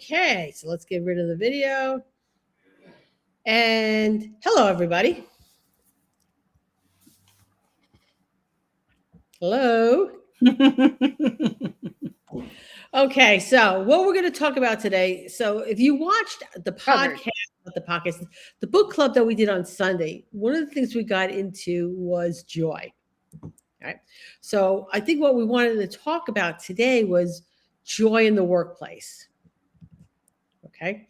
Okay, so let's get rid of the video. And hello, everybody. Hello. Okay, so what we're going to talk about today. So, if you watched the Covered. podcast, not the podcast, the book club that we did on Sunday, one of the things we got into was joy. Right. So, I think what we wanted to talk about today was joy in the workplace. Okay.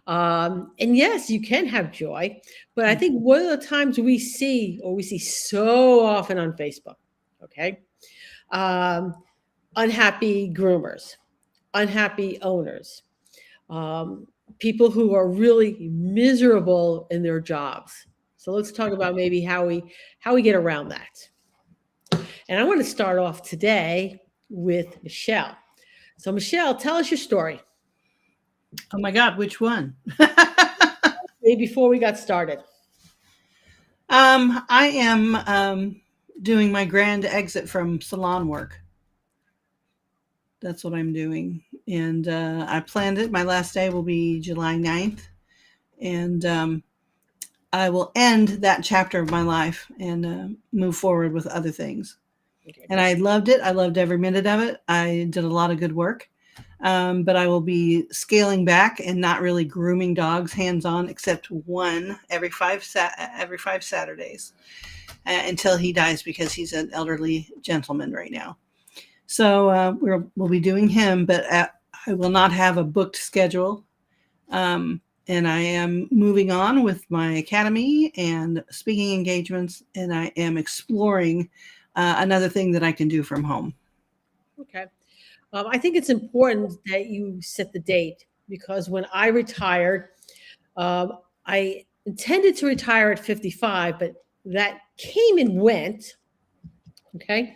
And yes, you can have joy, but I think one of the times we see so often on Facebook, okay, um, unhappy groomers, unhappy owners, um, people who are really miserable in their jobs. So let's talk about maybe how we get around that. And I want to start off today with Michelle. So Michelle, tell us your story. Oh my God, which one? Maybe before we got started. I am doing my grand exit from salon work. That's what I'm doing. And I planned it. My last day will be July 9th. And I will end that chapter of my life and move forward with other things. Okay, And I loved it. I loved every minute of it. I did a lot of good work. But I will be scaling back and not really grooming dogs hands on, except one every five Saturdays until he dies because he's an elderly gentleman right now. So we'll be doing him, but I will not have a booked schedule. And I am moving on with my academy and speaking engagements, and I am exploring another thing that I can do from home. okay. I think it's important that you set the date because when I retired, I intended to retire at 55, but that came and went. Okay.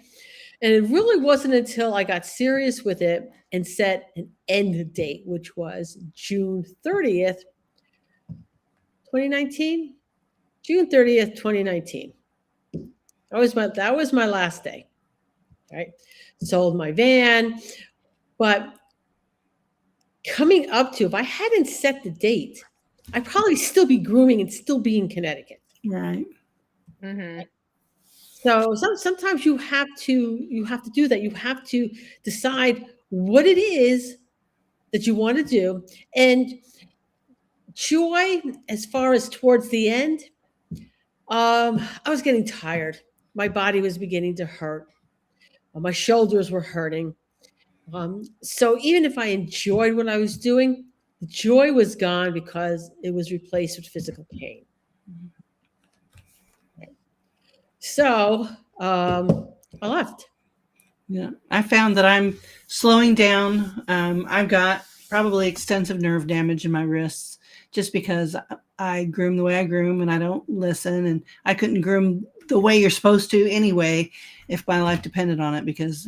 And it really wasn't until I got serious with it and set an end date, which was June 30th, 2019. June 30th, 2019. That was my last day. Right. Sold my van. But coming up to, if I hadn't set the date, I'd probably still be grooming and still be in Connecticut. Right. Mm-hmm. So sometimes you have to do that. You have to decide what it is that you want to do. And joy, as far as towards the end, I was getting tired. My body was beginning to hurt. My shoulders were hurting. So even if I enjoyed what I was doing, the joy was gone because it was replaced with physical pain. So I left. Yeah, I found that I'm slowing down. I've got probably extensive nerve damage in my wrists just because I groom the way I groom and I don't listen. And I couldn't groom the way you're supposed to anyway if my life depended on it because,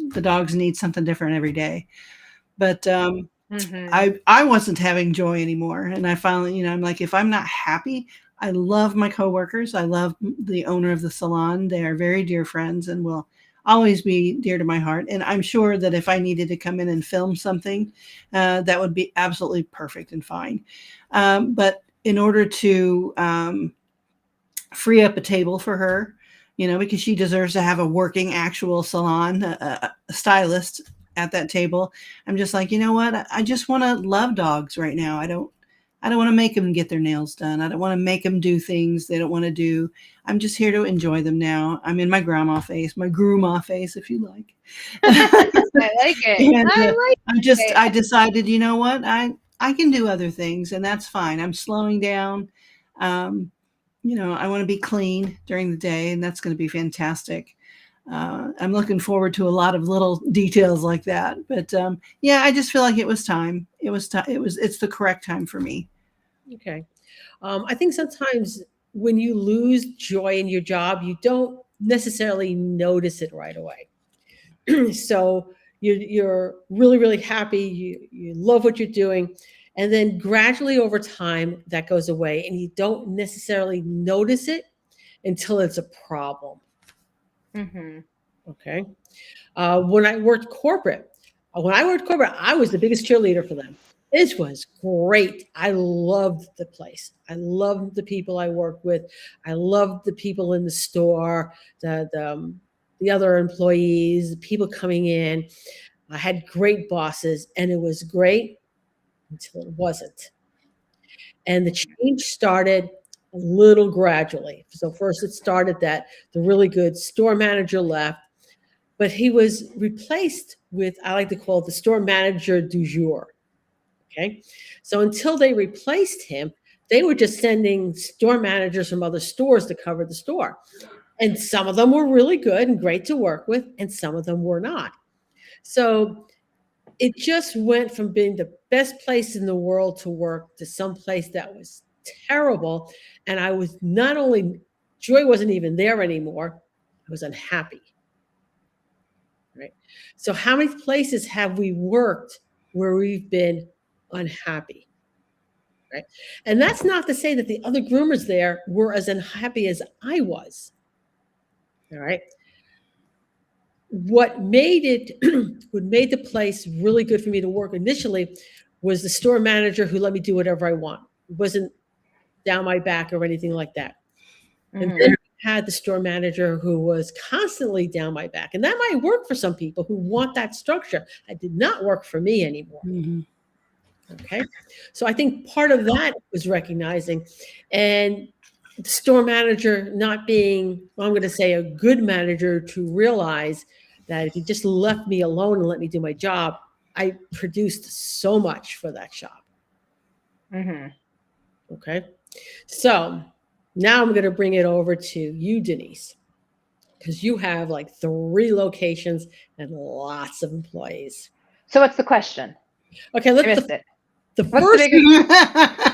the dogs need something different every day. But Mm-hmm. I wasn't having joy anymore. And I finally, I'm like, if I'm not happy, I love my coworkers. I love the owner of the salon. They are very dear friends and will always be dear to my heart. And I'm sure that if I needed to come in and film something, that would be absolutely perfect and fine. But in order to free up a table for her, because she deserves to have a working actual salon, a stylist at that table. I'm just like, you know what? I just want to love dogs right now. I don't want to make them get their nails done. I don't want to make them do things they don't want to do. I'm just here to enjoy them now. I'm in my grandma face, my grandma face, if you like. I like it. And I like it. I decided, you know what? I can do other things and that's fine. I'm slowing down. Um, I want to be clean during the day and that's going to be fantastic. I'm looking forward to a lot of little details like that. But yeah, I just feel like it was time. It's the correct time for me. Okay. I think sometimes when you lose joy in your job, you don't necessarily notice it right away. So you're really, really happy. You love what you're doing. And then gradually over time, that goes away. And you don't necessarily notice it until it's a problem. Mm-hmm. Okay. When I worked corporate, When I worked corporate, I was the biggest cheerleader for them. This was great. I loved the place. I loved the people I worked with. I loved the people in the store, the other employees, people coming in. I had great bosses, and it was great until it wasn't. And the change started a little gradually. So first it started that the really good store manager left, but he was replaced with, I like to call it the store manager du jour. Okay. So until they replaced him, they were just sending store managers from other stores to cover the store. And some of them were really good and great to work with, and some of them were not. So it just went from being the best place in the world to work to some place that was terrible. And I was not only, joy wasn't even there anymore, I was unhappy. Right. So, how many places have we worked where we've been unhappy? Right. And that's not to say that the other groomers there were as unhappy as I was. All right. What made it, what made the place really good for me to work initially was the store manager who let me do whatever I want. It wasn't down my back or anything like that. And then I had the store manager who was constantly down my back. And that might work for some people who want that structure. It did not work for me anymore. Okay. So I think part of that was recognizing, and the store manager not being, well, I'm going to say, a good manager, to realize that if he just left me alone and let me do my job, I produced so much for that shop. Okay. So now I'm going to bring it over to you, Denise, because you have like 3 locations and lots of employees. So what's the question? Okay, I missed it. The What's first,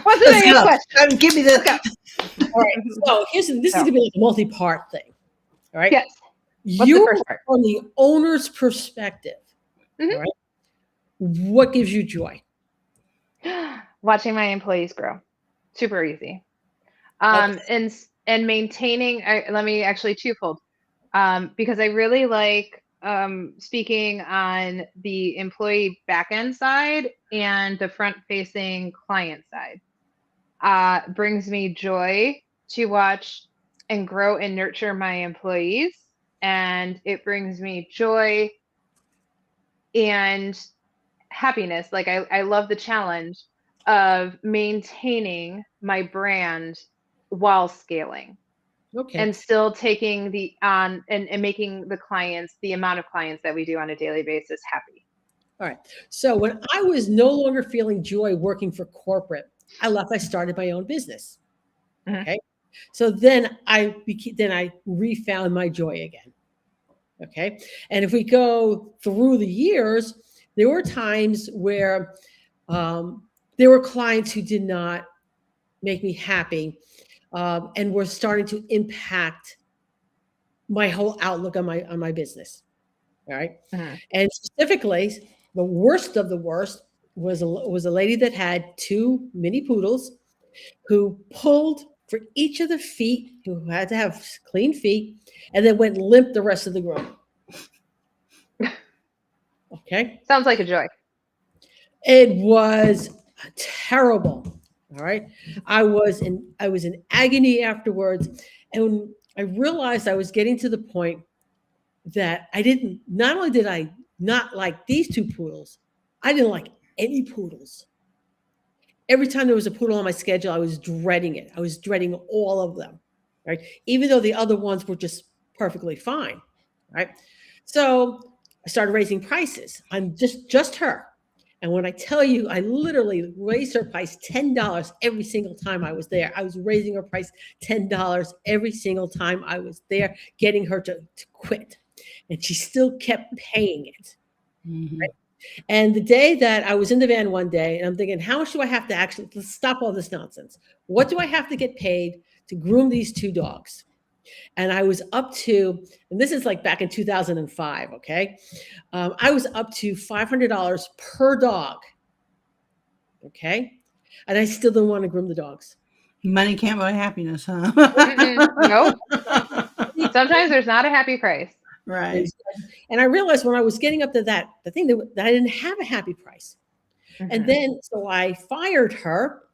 what's the biggest question? Give me this. all right. So this is going to be like a multi-part thing. All right. Yes. What's You, the first part? from the owner's perspective, all right, what gives you joy? Watching my employees grow. Super easy. And maintaining, let me actually twofold. Because I really like speaking on the employee back-end side and the front-facing client side. Brings me joy to watch and grow and nurture my employees. And it brings me joy and happiness. Like I love the challenge of maintaining my brand while scaling. Okay. And still taking the on and making the clients, the amount of clients that we do on a daily basis, happy. All right. So when I was no longer feeling joy working for corporate, I left. I started my own business. Okay. So then I refound my joy again. Okay. And if we go through the years, there were times where there were clients who did not make me happy, and were starting to impact my whole outlook on my business. All right. And specifically, the worst of the worst was a lady that had 2 mini poodles who pulled for each of the feet, who had to have clean feet, and then went limp the rest of the groom. Okay. Sounds like a joy. It was terrible. All right. I was in agony afterwards. And when I realized I was getting to the point that not only did I not like these 2 poodles, I didn't like any poodles. Every time there was a poodle on my schedule, I was dreading it. I was dreading all of them, right? Even though the other ones were just perfectly fine, right? So I started raising prices on just her. And when I tell you, I literally raised her price $10 every single time I was there. I was raising her price $10 every single time I was there, getting her to quit. And she still kept paying it. Right? And the day that I was in the van one day, and I'm thinking, how much do I have to actually stop all this nonsense? What do I have to get paid to groom these 2 dogs? And I was up to, and this is like back in 2005, okay? I was up to $500 per dog, okay? And I still didn't want to groom the dogs. Money can't buy happiness, huh? Nope. Sometimes there's not a happy price. Right. And I realized when I was getting up to that, the thing that I didn't have a happy price. And Mhm. then, so I fired her.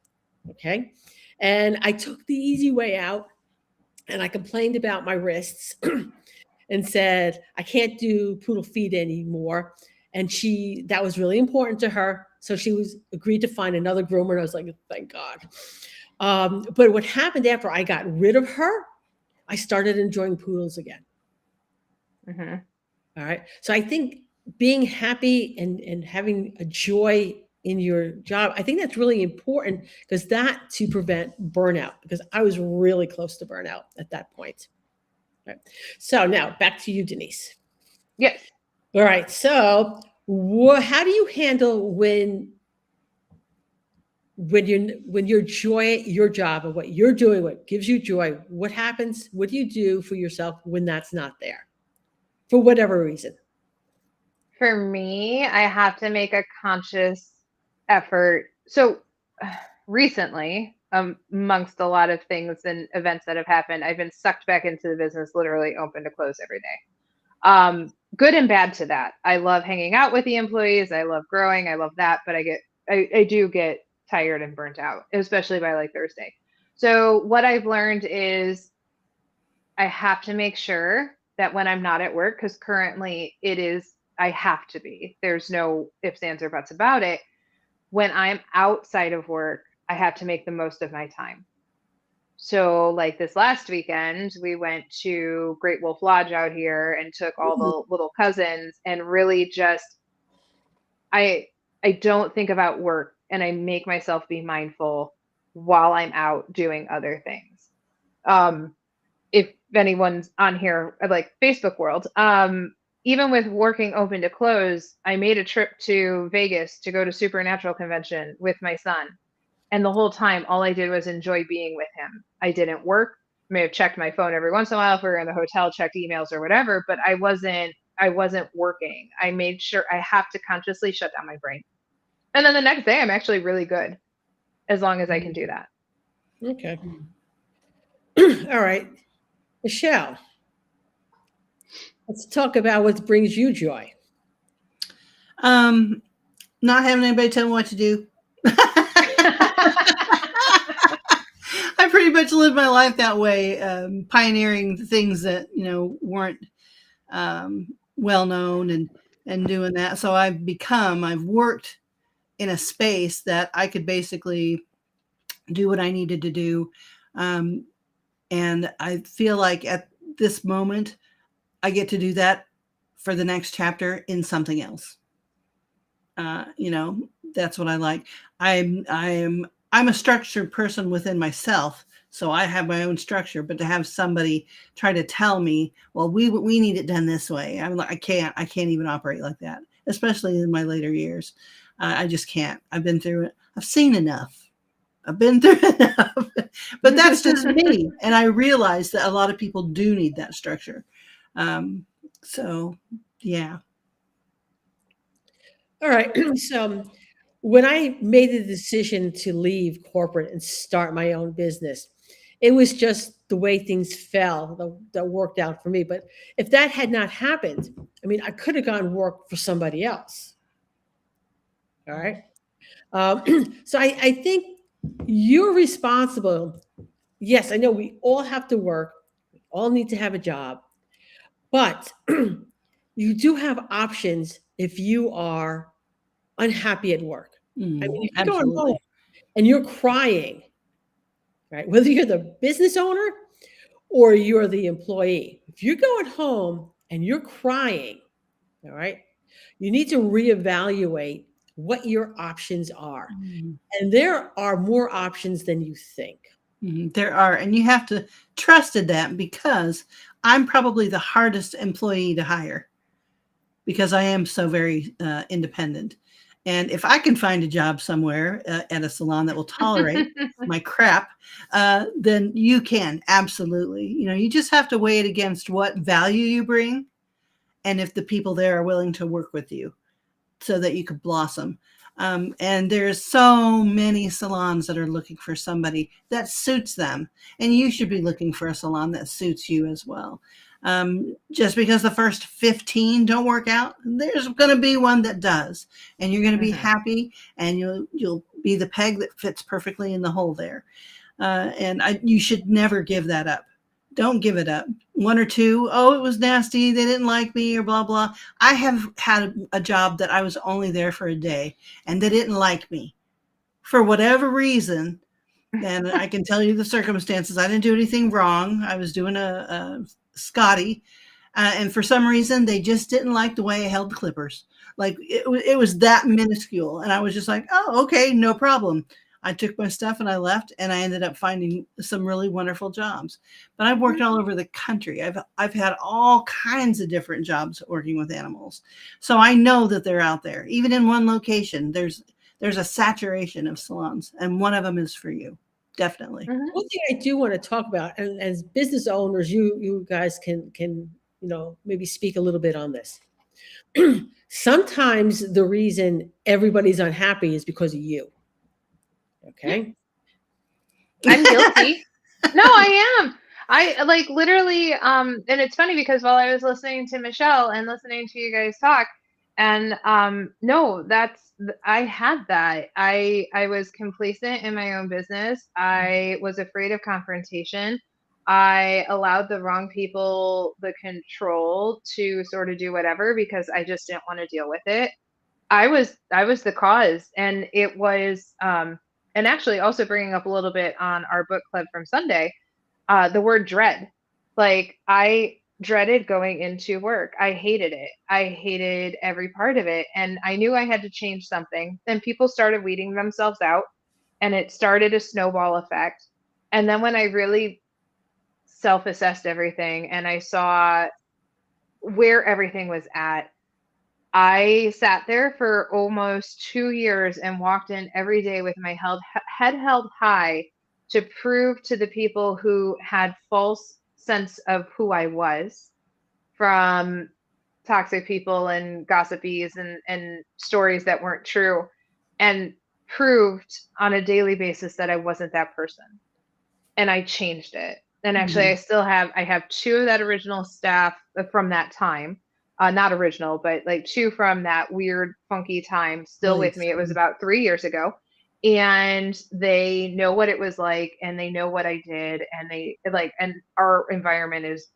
Okay. And I took the easy way out and I complained about my wrists and said, I can't do poodle feet anymore. And that was really important to her. So she was agreed to find another groomer. And I was like, thank God. But what happened after I got rid of her, I started enjoying poodles again. Mhm. All right. So I think being happy and having a joy in your job, I think that's really important because that to prevent burnout, because I was really close to burnout at that point. Right. So now back to you, Denise. Yes. All right. So how do you handle when your joy, your job and what you're doing, what gives you joy, what happens? What do you do for yourself when that's not there for whatever reason? For me, I have to make a conscious effort. So recently, amongst a lot of things and events that have happened, I've been sucked back into the business, literally open to close every day. Good and bad to that. I love hanging out with the employees. I love growing. I love that, but I do get tired and burnt out, especially by like Thursday. So what I've learned is I have to make sure that when I'm not at work, because currently I have to be. There's no ifs, ands, or buts about it. When I'm outside of work, I have to make the most of my time. So, like this last weekend, we went to Great Wolf Lodge out here and took all Mhm. the little cousins and really just I I don't think about work and I make myself be mindful while I'm out doing other things. Um, if anyone's on here like Facebook world, even with working open to close, I made a trip to Vegas to go to Supernatural convention with my son. And the whole time, all I did was enjoy being with him. I didn't work. I may have checked my phone every once in a while if we were in the hotel, checked emails or whatever, but I wasn't working. I made sure I have to consciously shut down my brain. And then the next day I'm actually really good as long as I can do that. Okay. All right. Michelle, let's talk about what brings you joy. Um, Not having anybody tell me what to do. I pretty much lived my life that way, pioneering the things that weren't well known and doing that. So I've worked in a space that I could basically do what I needed to do, um, and I feel like at this moment I get to do that for the next chapter in something else. You know, that's what I like. I'm a structured person within myself, so I have my own structure. But to have somebody try to tell me, well, we need it done this way, I'm like, I can't even operate like that, especially in my later years. I just can't. I've been through it. I've seen enough. I've been through enough. But that's just me, and I realize that a lot of people do need that structure. Um, so, yeah. All right. So when I made the decision to leave corporate and start my own business, it was just the way things fell that worked out for me. But if that had not happened, I mean, I could have gone work for somebody else. All right. So I think you're responsible. Yes, I know we all have to work, we all need to have a job, but you do have options if you are unhappy at work. I mean, if you're going home Absolutely. and you're crying, right? Whether you're the business owner or you're the employee, if you're going home and you're crying, all right, you need to reevaluate what your options are. Mhm. And there are more options than you think. There are, and you have to trust in that because I'm probably the hardest employee to hire because I am so very independent. And if I can find a job somewhere at a salon that will tolerate my crap, then you can absolutely. You just have to weigh it against what value you bring and if the people there are willing to work with you so that you could blossom. And there's so many salons that are looking for somebody that suits them. And you should be looking for a salon that suits you as well. Just because the first 15 don't work out, there's going to be one that does, and you're going to be Mhm. happy, and you'll be the peg that fits perfectly in the hole there. You should never give that up. Don't give it up. One or two, oh, it was nasty, they didn't like me, or blah blah. I have had a job that I was only there for a day, and they didn't like me for whatever reason. And I can tell you the circumstances. I didn't do anything wrong. I was doing a Scotty, and for some reason, they just didn't like the way I held the clippers. Like it was that minuscule, and I was just like, "Oh, okay, no problem." I took my stuff and I left, and I ended up finding some really wonderful jobs. But I've worked all over the country. I've had all kinds of different jobs working with animals, so I know that they're out there. Even in one location, there's a saturation of salons, and one of them is for you, definitely. Mhm. One thing I do want to talk about, and as business owners, you guys can maybe speak a little bit on this. Sometimes the reason everybody's unhappy is because of you. Okay. I'm guilty. No, I am. I like literally, and it's funny because while I was listening to Michelle and listening to you guys talk, and no, I had that. I was complacent in my own business. I was afraid of confrontation. I allowed the wrong people the control to sort of do whatever because I just didn't want to deal with it. I was the cause, and it was and actually also bringing up a little bit on our book club from Sunday, the word dread. Like I dreaded going into work. I hated it. I hated every part of it, and I knew I had to change something. Then people started weeding themselves out, and it started a snowball effect. And then when I really self-assessed everything and I saw where everything was at, I sat there for almost 2 years and walked in every day with my head held high to prove to the people who had false sense of who I was from toxic people and gossipies and stories that weren't true, and proved on a daily basis that I wasn't that person, and I changed it. And actually, Mhm. I have two of that original staff from that time. Not original, but like two from that weird, funky time still with Nice. me. It was about 3 years ago. And they know what it was like and they know what I did. And they like, and our environment is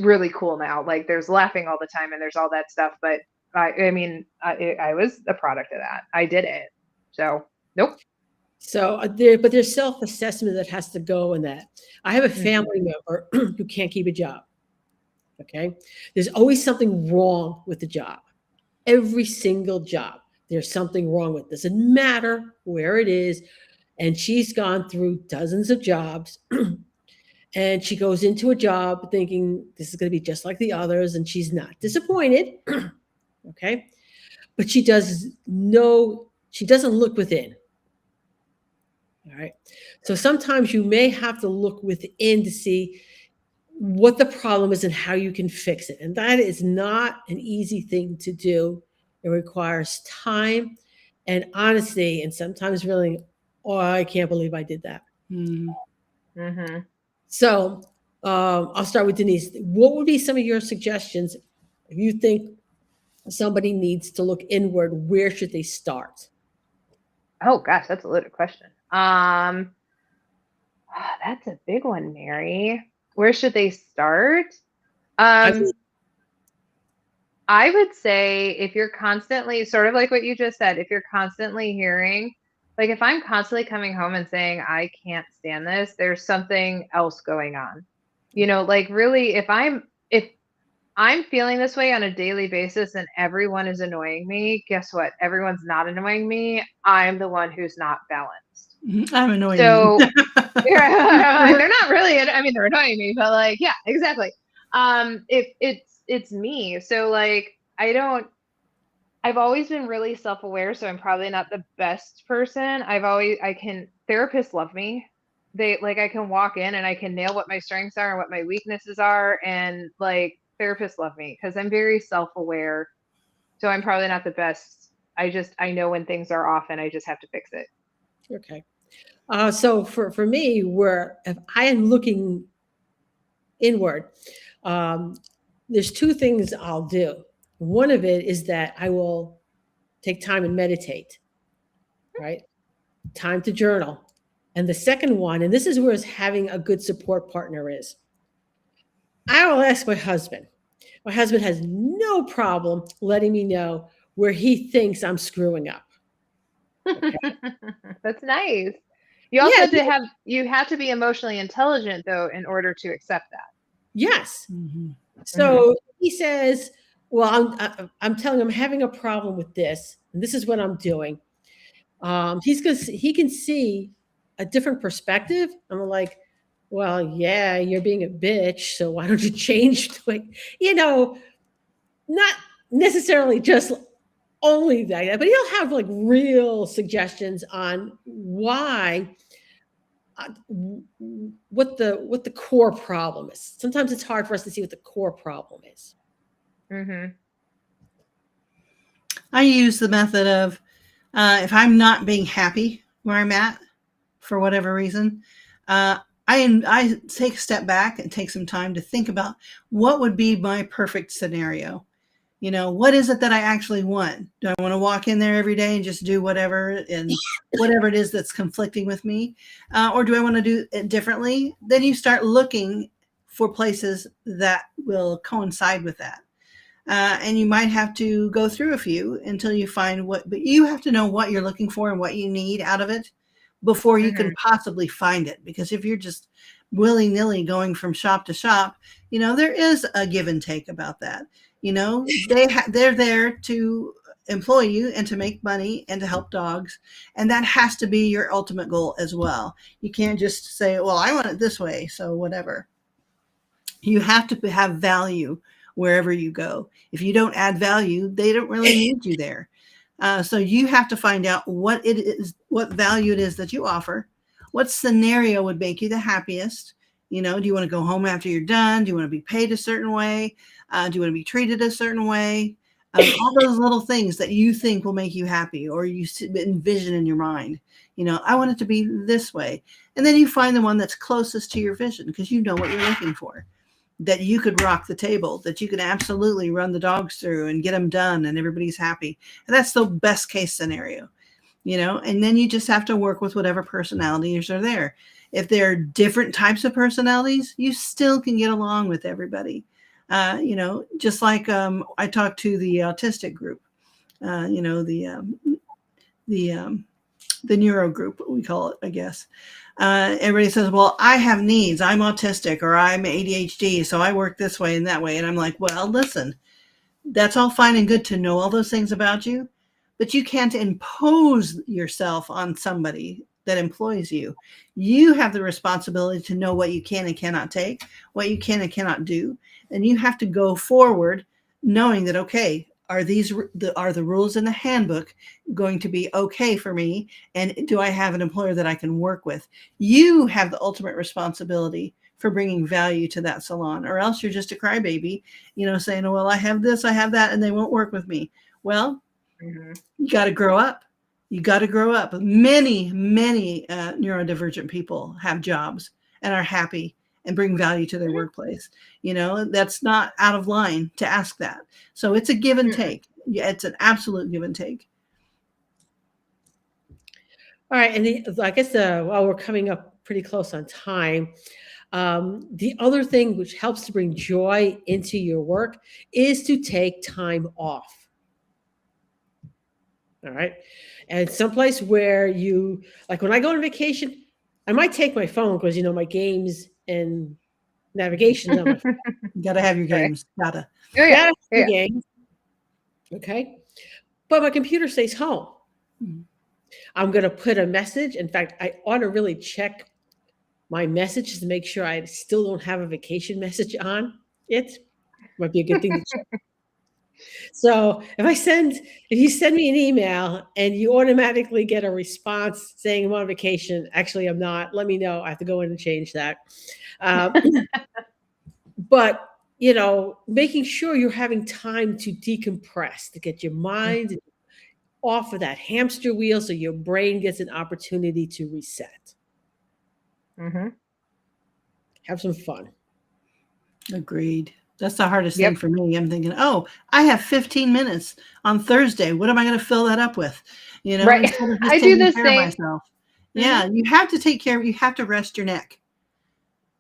really cool now. Like there's laughing all the time and there's all that stuff. But I mean, I was a product of that. I did it. So, nope. So but there's self-assessment that has to go in that. I have a Mhm. family member who can't keep a job. Okay. There's always something wrong with the job. Every single job, there's something wrong with. Doesn't matter where it is. And she's gone through dozens of jobs. And she goes into a job thinking this is going to be just like the others, and she's not disappointed. Okay. But she doesn't look within. All right. So sometimes you may have to look within to see what the problem is and how you can fix it. And that is not an easy thing to do. It requires time and honesty, and sometimes really, oh, I can't believe I did that. Mhm. Mhm. So I'll start with Denise. What would be some of your suggestions if you think somebody needs to look inward? Where should they start? Oh gosh, that's a loaded question. That's a big one, Mary. Where should they start? I mean, Um, I would say if you're constantly, sort of like what you just said, if you're constantly hearing, like if I'm constantly coming home and saying, I can't stand this, there's something else going on. Like really, if I'm feeling this way on a daily basis and everyone is annoying me, guess what? Everyone's not annoying me. I'm the one who's not balanced. Mhm. I'm annoying them. So yeah, they're not really. I mean, they're annoying me, but like, yeah, exactly. If it's me, so like, I don't. I've always been really self-aware, so I'm probably not the best person. I can. Therapists love me. They like I can walk in and I can nail what my strengths are and what my weaknesses are, and like therapists love me because I'm very self-aware. So I'm probably not the best. I know when things are off and I just have to fix it. okay. So for me, where if I am looking inward, um, there's two things I'll do. One of it is that I will take time and meditate, right? Time to journal. And the second one, and this is where having a good support partner is, I will ask my husband. My husband has no problem letting me know where he thinks I'm screwing up. Okay. That's nice. You also Yeah. you have to be emotionally intelligent though in order to accept that. Yes. Mhm. So he says, "Well, I'm telling him I'm having a problem with this, and this is what I'm doing." He can see a different perspective. I'm like, "Well, yeah, you're being a bitch, so why don't you change?" Like, you know, not necessarily just only that, but he'll have like real suggestions on why, uh, what the core problem is. Sometimes it's hard for us to see what the core problem is. Mhm. I use the method of if I'm not being happy where I'm at for whatever reason, I take a step back and take some time to think about what would be my perfect scenario. What is it that I actually want? Do I want to walk in there every day and just do whatever and whatever it is that's conflicting with me? Or do I want to do it differently? Then you start looking for places that will coincide with that. And you might have to go through a few until you find but you have to know what you're looking for and what you need out of it before you can Mhm. possibly find it. Because if you're just willy nilly going from shop to shop, there is a give and take about that. They're there to employ you and to make money and to help dogs. And that has to be your ultimate goal as well. You can't just say, well, I want it this way, so whatever. You have to have value wherever you go. If you don't add value, they don't really need you there. So you have to find out what it is, what value it is that you offer, what scenario would make you the happiest. Do you want to go home after you're done? Do you want to be paid a certain way? Do you want to be treated a certain way? All those little things that you think will make you happy or you envision in your mind. I want it to be this way. And then you find the one that's closest to your vision because you know what you're looking for, that you could rock the table, that you could absolutely run the dogs through and get them done and everybody's happy. And that's the best case scenario, and then you just have to work with whatever personalities are there. If there are different types of personalities, you still can get along with everybody. Just like I talked to the autistic group, the the neuro group, we call it, I guess. Everybody says, well, I have needs. I'm autistic or I'm ADHD. So I work this way and that way. And I'm like, well, listen, that's all fine and good to know all those things about you, but you can't impose yourself on somebody that employs you. You have the responsibility to know what you can and cannot take, what you can and cannot do. And you have to go forward knowing that, okay, are the rules in the handbook going to be okay for me? And do I have an employer that I can work with? You have the ultimate responsibility for bringing value to that salon, or else you're just a crybaby, saying, oh, well, I have this, I have that, and they won't work with me. Well, Mhm. you got to grow up. You got to grow up. Many, many neurodivergent people have jobs and are happy and bring value to their workplace. That's not out of line to ask that. So it's a give and Mm-mm. take. Yeah, it's an absolute give and take. All right, and I guess while we're coming up pretty close on time, the other thing which helps to bring joy into your work is to take time off. All right, and someplace where you, like when I go on vacation, I might take my phone because my games and navigation is on my phone. You got to have your Right. games. Gotta. Oh yeah. Gotta have the Yeah. games, okay, but my computer stays home. Mhm. I'm going to put a message. In fact, I ought to really check my messages to make sure I still don't have a vacation message on it. Might be a good thing to check. So if you send me an email and you automatically get a response saying I'm on vacation, actually I'm not. Let me know. I have to go in and change that. Uh, but making sure you're having time to decompress, to get your mind off of that hamster wheel, so your brain gets an opportunity to reset. Mhm. Have some fun. Agreed. That's the hardest thing Yep. for me. I'm thinking, oh, I have 15 minutes on Thursday. What am I going to fill that up with? Right. Instead of just I do taking the care of same. myself. Mhm. Yeah, you have to take care of, you have to rest your neck.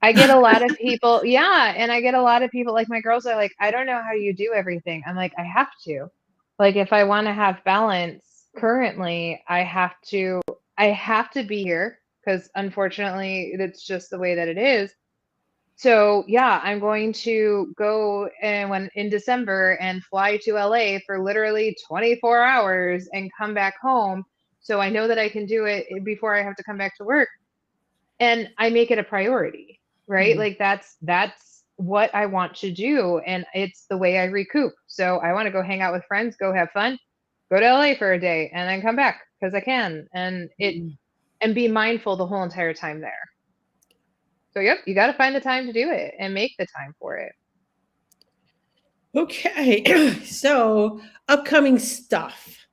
I get a lot of people, yeah, and I get a lot of people like my girls are like, I don't know how you do everything. I'm like, I have to. Like if I want to have balance currently, I have to be here because unfortunately it's just the way that it is. So yeah, I'm going to go and when in December and fly to LA for literally 24 hours and come back home. So I know that I can do it before I have to come back to work. And I make it a priority, right? Mhm. Like that's what I want to do. And it's the way I recoup. So I want to go hang out with friends, go have fun, go to LA for a day, and then come back because I can. And be mindful the whole entire time there. So yep, you got to find the time to do it and make the time for it. Okay. So upcoming stuff.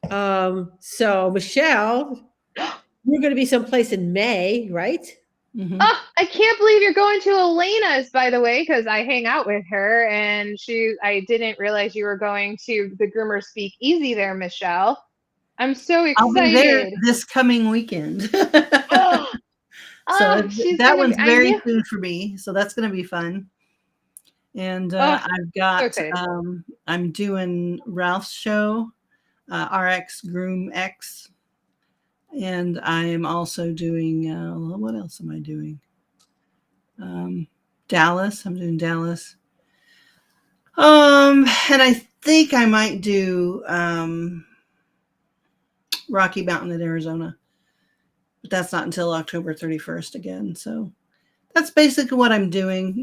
So Michelle, you're going to be someplace in May, right? Mhm. Oh, I can't believe you're going to Elena's, by the way, because I hang out with her and I didn't realize you were going to the Groomer Speak Easy there, Michelle. I'm so I'll be there excited. this coming weekend. Oh, So she's that gonna be, one's I very knew. soon for me. So that's going to be fun. And Oh, I've so got, excited. I'm doing Ralph's show, RX Groom X. And I am also doing, what else am I doing? Dallas. I'm doing Dallas. And I think I might do Rocky Mountain in Arizona, but that's not until October 31st again. So that's basically what I'm doing.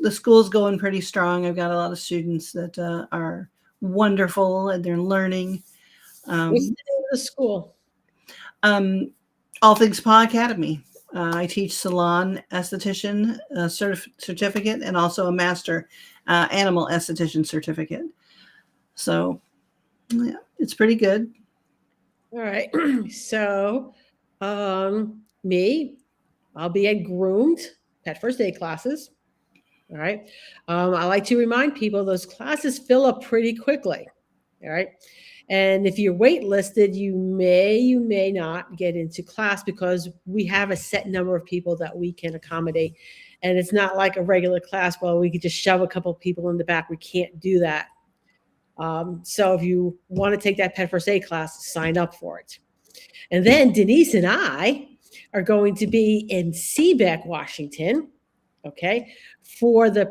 The school's going pretty strong. I've got a lot of students that are wonderful and they're learning. What's the Um, name of the school? All Things Spa Academy. I teach salon esthetician certificate and also a master animal esthetician certificate. So yeah, it's pretty good. All right. So, me, I'll be at groomed pet first aid classes. All right. I like to remind people those classes fill up pretty quickly. All right. And if you're waitlisted, you may not get into class because we have a set number of people that we can accommodate. And it's not like a regular class. Well, we could just shove a couple of people in the back. We can't do that. So if you want to take that pet first aid class, sign up for it. And then Denise and I are going to be in Seabeck, Washington, okay, for the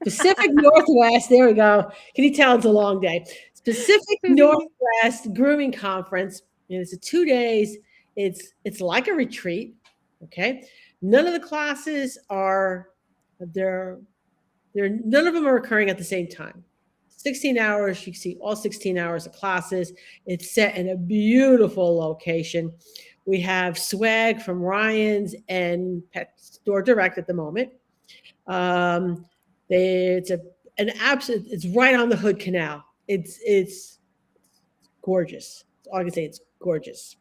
Pacific Northwest. There we go. Can you tell it's a long day? Pacific Northwest Grooming Conference. And it's a 2 days. It's like a retreat. Okay. None of the classes are they're none of them are occurring at the same time. 16 hours, you can see all 16 hours of classes. It's set in a beautiful location. We have swag from Ryan's and Pet Store Direct at the moment. Um, it's it's right on the Hood Canal. It's gorgeous. All I can say, it's gorgeous.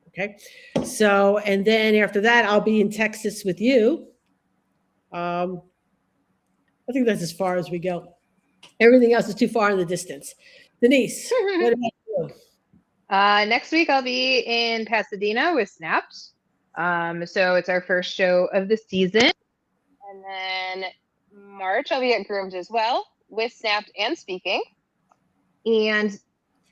Okay. So, and then after that, I'll be in Texas with you. Um, I think that's as far as we go. Everything else is too far in the distance. Denise, what about you? Next week I'll be in Pasadena with Snapped. So it's our first show of the season. And then March I'll be at Groomed as well with Snapped and Speaking. And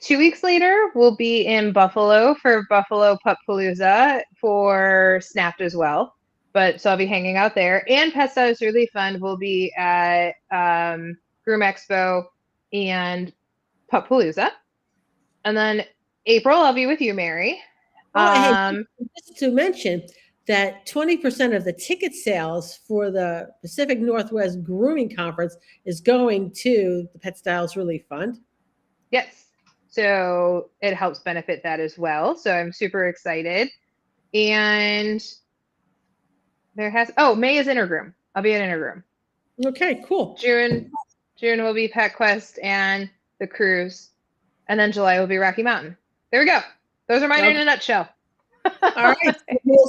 2 weeks later we'll be in Buffalo for Buffalo Pup Palooza for Snapped as well. But so I'll be hanging out there. And Pet Style is really fun. We'll be at Groom Expo and Pup Palooza. And then April, I'll be with you, Mary. Oh, hey, just to mention that 20% of the ticket sales for the Pacific Northwest Grooming Conference is going to the Pet Styles Relief Fund. Yes. So it helps benefit that as well. So I'm super excited. And May is Intergroom. I'll be at Intergroom. Okay, cool. June will be Pet Quest and the cruise. And then July will be Rocky Mountain. There we go. Those are mine in a nutshell. All right. We'll